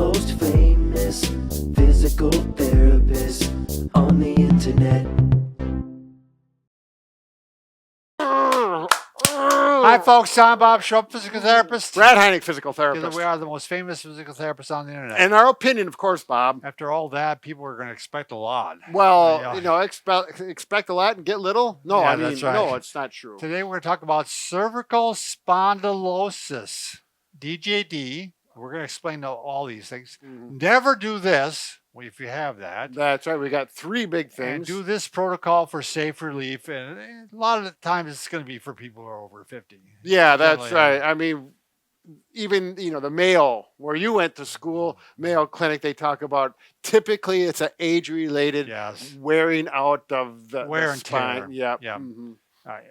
most famous physical therapist on the internet. Hi, folks. I'm Bob Schrupp, physical therapist. Brad Heineck, physical Together therapist. we are the most famous physical therapists on the internet. In our opinion, of course, Bob. After all that, people are going to expect a lot. Well, expect a lot and get little. No, Yeah, I mean, that's right. no, it's not true. Today we're going to talk about cervical spondylosis, DJD. We're going to explain all these things. Mm-hmm. Never do this if you have that. That's right. We got three big things. And do this protocol for safe relief. And a lot of the times it's going to be for people who are over 50. Yeah, that's right. I mean, even, the Mayo, where you went to school, Mayo Clinic, they talk about typically it's an age-related wearing out of the wear the and spine. tear. Yep. Yeah. Mm-hmm.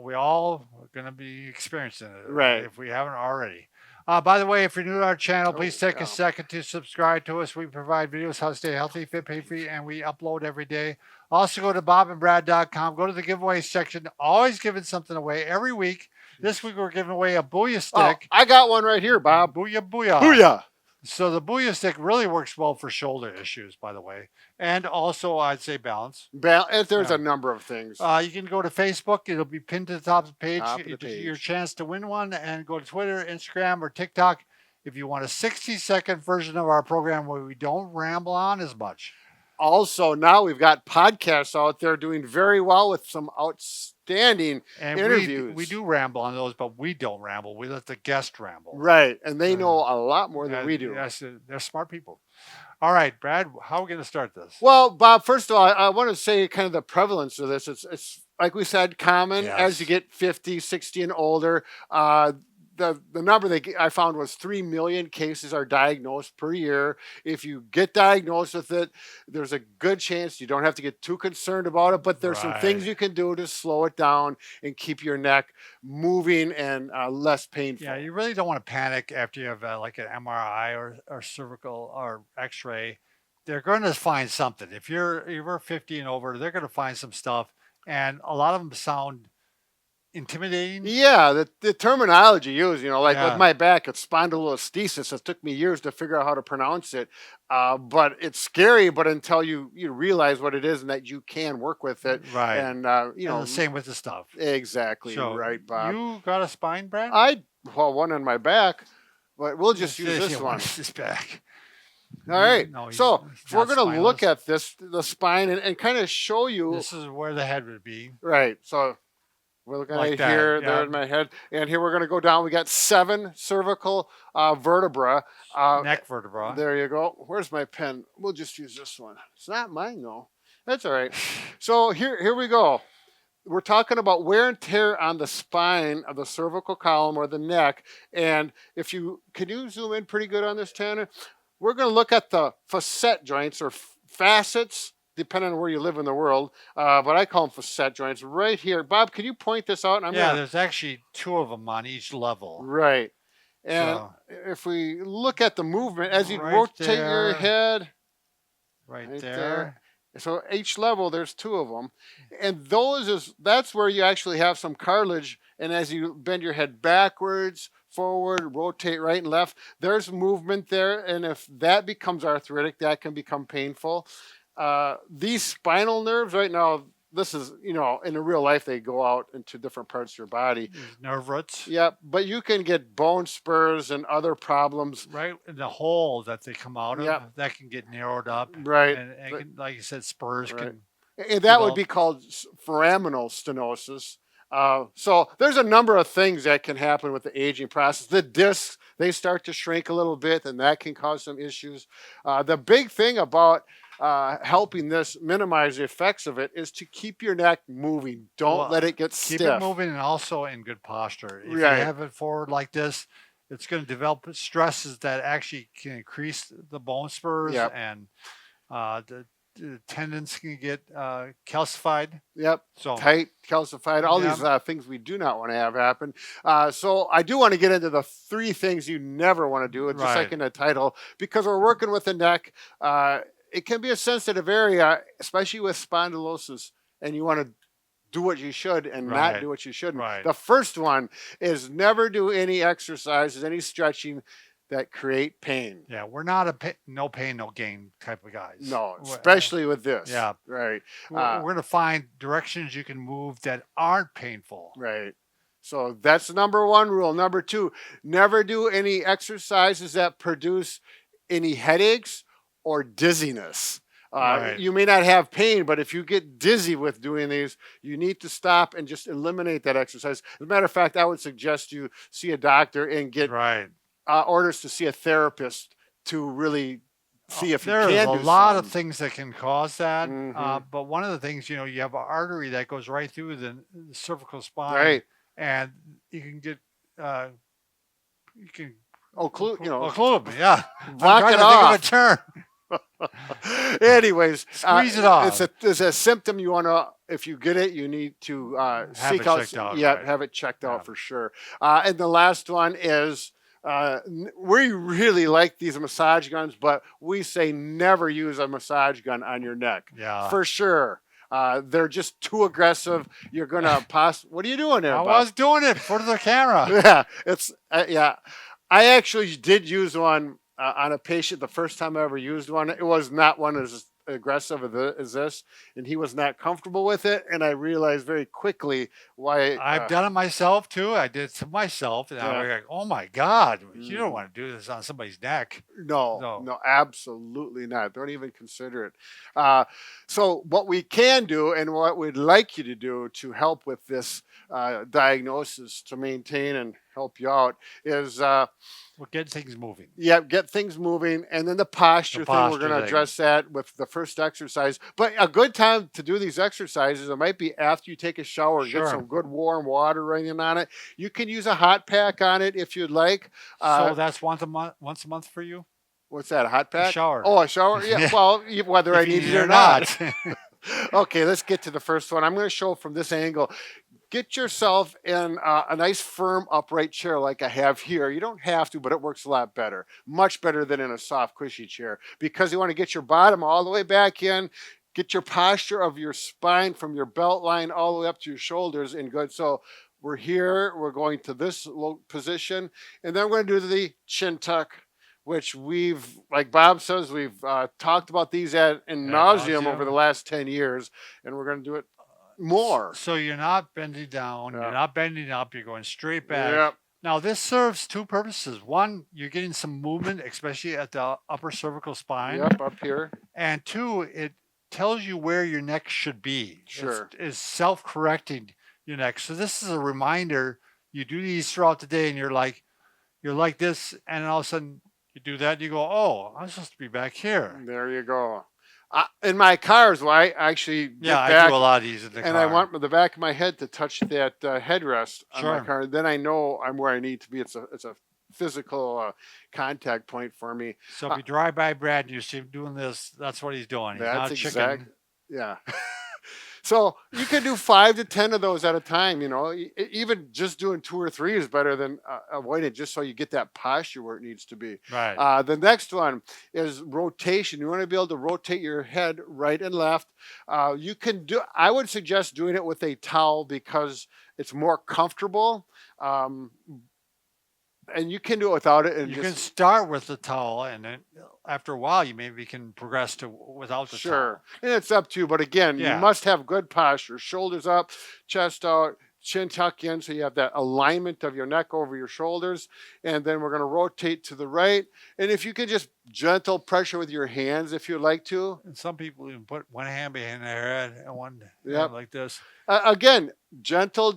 We all are going to be experiencing it, right? If we haven't already. By the way, if you're new to our channel, please take a second to subscribe to us. We provide videos how to stay healthy, fit, pain-free, and we upload every day. Also, go to bobandbrad.com. Go to the giveaway section. Always giving something away every week. This week, we're giving away a Booyah Stik. I got one right here, Bob. Booyah, booyah. Booyah. So the Booyah Stik really works well for shoulder issues, by the way. And also, I'd say balance. There's a number of things. You can go to Facebook. It'll be pinned to the top of the page. Page. Your chance to win one. And go to Twitter, Instagram, or TikTok if you want a 60-second version of our program where we don't ramble on as much. Also, now we've got podcasts out there doing very well with some outstanding interviews. We do ramble on those, but we don't ramble. We let the guest ramble. Right, and they know a lot more than we do. Yes, they're smart people. All right, Brad, how are we going to start this? Well, Bob, first of all, I want to say kind of the prevalence of this. It's like we said, common as you get 50, 60, and older. The number I found was 3 million cases are diagnosed per year. If you get diagnosed with it, there's a good chance you don't have to get too concerned about it, but there's some things you can do to slow it down and keep your neck moving and less painful. Yeah, you really don't want to panic after you have like an MRI or cervical or x-ray. They're going to find something. If you're 50 and over, they're going to find some stuff, and a lot of them sound intimidating. Yeah, the terminology used, with my back, it's spondylolsis. It took me years to figure out how to pronounce it, but it's scary. But until you realize what it is and that you can work with it, right? And the same with the stuff. Exactly, so right, Bob. You got a spine, Brad? One on my back, but we'll just use this one. This back. All right. No, so we're going to look at the spine and kind of show you. This is where the head would be. Right. So we're looking at here, there in my head. And here we're going to go down. We got 7 cervical vertebra. Neck vertebra. There you go. Where's my pen? We'll just use this one. It's not mine, though. That's all right. So here we go. We're talking about wear and tear on the spine of the cervical column or the neck. And can you zoom in pretty good on this, Tanner? We're going to look at the facet joints or facets, depending on where you live in the world, but I call them facet joints right here. Bob, can you point this out? There's actually 2 of them on each level. Right. And if we look at the movement, as you rotate your head. Right there. So each level, there's 2 of them. And that's where you actually have some cartilage. And as you bend your head backwards, forward, rotate right and left, there's movement there. And if that becomes arthritic, that can become painful. These spinal nerves right now, this is, in the real life, they go out into different parts of your body. Nerve roots. Yeah, but you can get bone spurs and other problems. Right in the hole that they come out of, that can get narrowed up. Right. And like you said, spurs can. And that would be called foraminal stenosis. So there's a number of things that can happen with the aging process. The discs, they start to shrink a little bit, and that can cause some issues. The big thing about helping this minimize the effects of it is to keep your neck moving. Don't let it get stiff. Keep it moving and also in good posture. If you have it forward like this, it's going to develop stresses that actually can increase the bone spurs and the tendons can get calcified. Yep. So tight, calcified, all these things we do not want to have happen. So I do want to get into the 3 things you never want to do, just like in the title, because we're working with the neck. It can be a sensitive area, especially with spondylosis, and you want to do what you should and not do what you shouldn't. The first one is never do any exercises, any stretching that create pain. Yeah, we're not a no pain, no gain type of guys. No, especially with this. Yeah. Right. We're going to find directions you can move that aren't painful. Right. So that's number one rule. Number two, never do any exercises that produce any headaches or dizziness. Right. You may not have pain, but if you get dizzy with doing these, you need to stop and just eliminate that exercise. As a matter of fact, I would suggest you see a doctor and get Right. Orders to see a therapist to really see if you can do There's a lot of something. things that can cause that. Mhm. But one of the things, you have an artery that goes right through the cervical spine. Right. And you can get, you can Occlude, yeah. block I'm it trying to off. think of a term. Anyways, Squeeze it off. It's a symptom you want to. If you get it, you need to seek it out. checked out, Yeah, right. have it checked Yeah. out for sure. And the last one is. We really like these massage guns, but we say never use a massage gun on your neck. Yeah. For sure. They're just too aggressive. You're gonna What are you doing there, I Bob? was doing it for the camera. Yeah, it's yeah. I actually did use one on a patient the first time I ever used one. It was not one as aggressive as this, and he was not comfortable with it. And I realized very quickly why. I've done it myself too. I did it to myself, and I Yeah. was like, "Oh my God, you don't want to do this on somebody's neck." No, absolutely not. Don't even consider it. So what we can do and what we'd like you to do to help with this diagnosis to maintain and help you out is We'll get things moving. get things moving, and then the posture thing, we're posture going to thing. address that with the first exercise. But a good time to do these exercises, it might be after you take a shower and Sure. get some good warm water running on it. You can use a hot pack on it if you'd like. So that's once a month for you. What's that, a hot pack? shower. Oh, a shower? Yeah, well, whether I If you need it or not. not. Okay, let's get to the first one. I'm going to show from this angle. Get yourself in a nice firm upright chair like I have here. You don't have to, but it works a lot better. Much better than in a soft cushy chair, because you want to get your bottom all the way back in, get your posture of your spine from your belt line all the way up to your shoulders in good. So we're here, we're going to this low position, and then we're going to do the chin tuck, which we've, like Bob says, we've talked about these in nauseum over the last 10 years, and we're going to do it more. So you're not bending down, Yeah. you're not bending up, you're going straight back. Yep. Now this serves two purposes. One, you're getting some movement, especially at the upper cervical spine. Yep, up here. And two, it tells you where your neck should be. Sure. It's self-correcting your neck. So this is a reminder. You do these throughout the day, and you're like this, and all of a sudden you do that, and you go, "Oh, I'm supposed to be back here." There you go. In my cars, I actually get Yeah, back, I do a lot of these in the and car. I want the back of my head to touch that headrest on my Sure. car. Then I know I'm where I need to be. It's a physical contact point for me. So if you drive by Brad and you see him doing this, that's what he's doing. He's not That's chicken. exact. Yeah. So you can do 5 to 10 of those at a time. Even just doing 2 or 3 is better than avoiding it, just so you get that posture where it needs to be. Right. The next one is rotation. You want to be able to rotate your head right and left. I would suggest doing it with a towel because it's more comfortable. And you can do it without it. And You can start with the towel, and then after a while, you maybe can progress to without the Sure. And it's up to you. But again, Yeah. you must have good posture. Shoulders up, chest out, chin tuck in, so you have that alignment of your neck over your shoulders. And then we're going to rotate to the right. And if you can just gentle pressure with your hands if you'd like to. towel. And some people even put one hand behind their head and one Yep. hand like this. Again, gentle,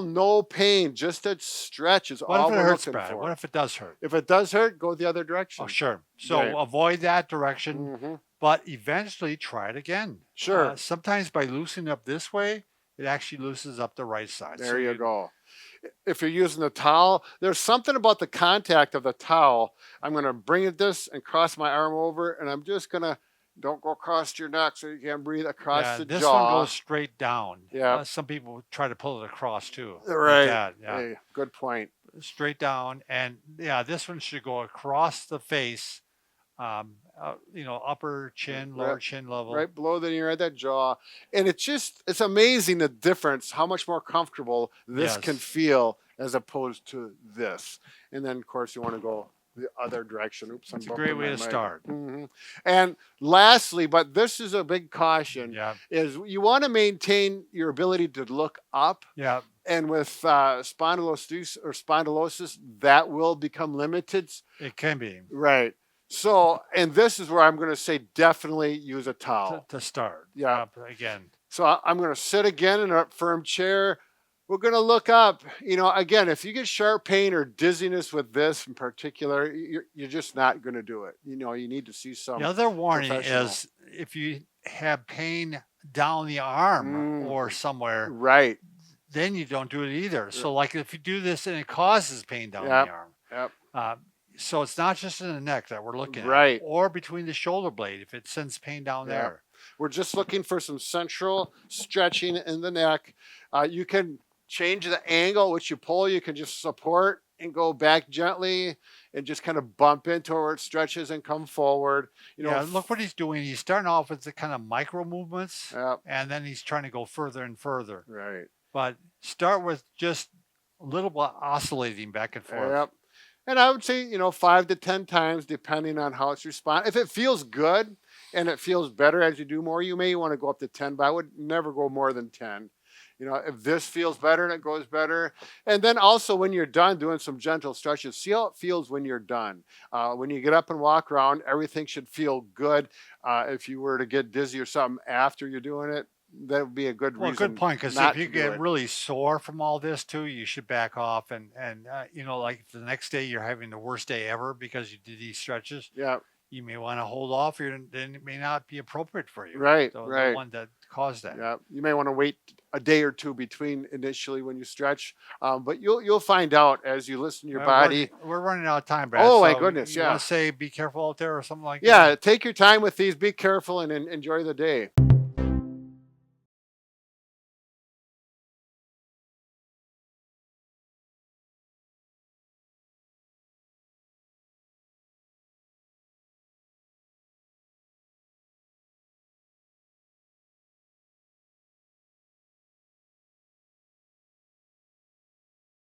no pain. Just a stretch is What all if it we're hurts looking bad? for. What if it does hurt? If it does hurt, go the other direction. Oh, sure. So Right. avoid that direction, hmm but eventually try it again. Sure. Sometimes by loosening up this way, it actually loosens up the right side. There you go. If you're using the towel, there's something about the contact of the towel. I'm going to bring this and cross my arm over, and I'm just going to, don't go across your neck so you can't breathe across Yeah, the this jaw. one goes straight down. Yeah. Some people try to pull it across too. like Right. that, yeah. Hey, good point. Straight down, and yeah, this one should go across the face. Upper chin, lower Right- chin level. Right below the ear, that jaw. And it's amazing the difference, how much more comfortable this Yes. can feel as opposed to this. And then, of course, you want to go the other direction. Oops, That's a great way to start. And lastly, but this is a big caution, Yeah. is you want to maintain your ability to look up. Yeah. And with spondylosis, that will become limited. It can be. Right. So, and this is where I'm going to say definitely use a towel. To start. Yeah. Again. So I'm going to sit again in a firm chair. We're going to look up. You know, again, if you get sharp pain or dizziness with this in particular, you're just not going to do it. You know, you need to see some. The other warning professional. is if you have pain down the arm or somewhere, right, then you don't do it either. So like if you do this and it causes pain down the arm. Yep. So it's not just in the neck that we're looking Right. at, or between the shoulder blade if it sends pain down there. We're just looking for some central stretching in the neck. You can change the angle which you pull. You can just support and go back gently and just kind of bump into where it stretches and come forward. You know, look what he's doing. He's starting off with the kind of micro movements, Yep. and then he's trying to go further and further. Right. But start with just a little bit oscillating back and forth. Yep. And I would say, you know, 5 to 10 times, depending on how it's responding. If it feels good and it feels better as you do more, you may want to go up to 10, but I would never go more than 10. You know, if this feels better and it goes better. And then also when you're done doing some gentle stretches, see how it feels when you're done. When you get up and walk around, everything should feel good. If you were to get dizzy or something after you're doing it, that would be a good reason. Good point, because if you get really sore from all this too, you should back off. And you know, like the next day you're having the worst day ever because you did these stretches. Yeah. You may want to hold off, or then it may not be appropriate for you. Right, so right. The one that caused that. Yeah, you may want to wait a day or two between initially when you stretch, but you'll find out as you listen to your body. We're running out of time, Brad. Oh, so my goodness, you want to say be careful out there or something like that? Yeah, take your time with these. Be careful and enjoy the day.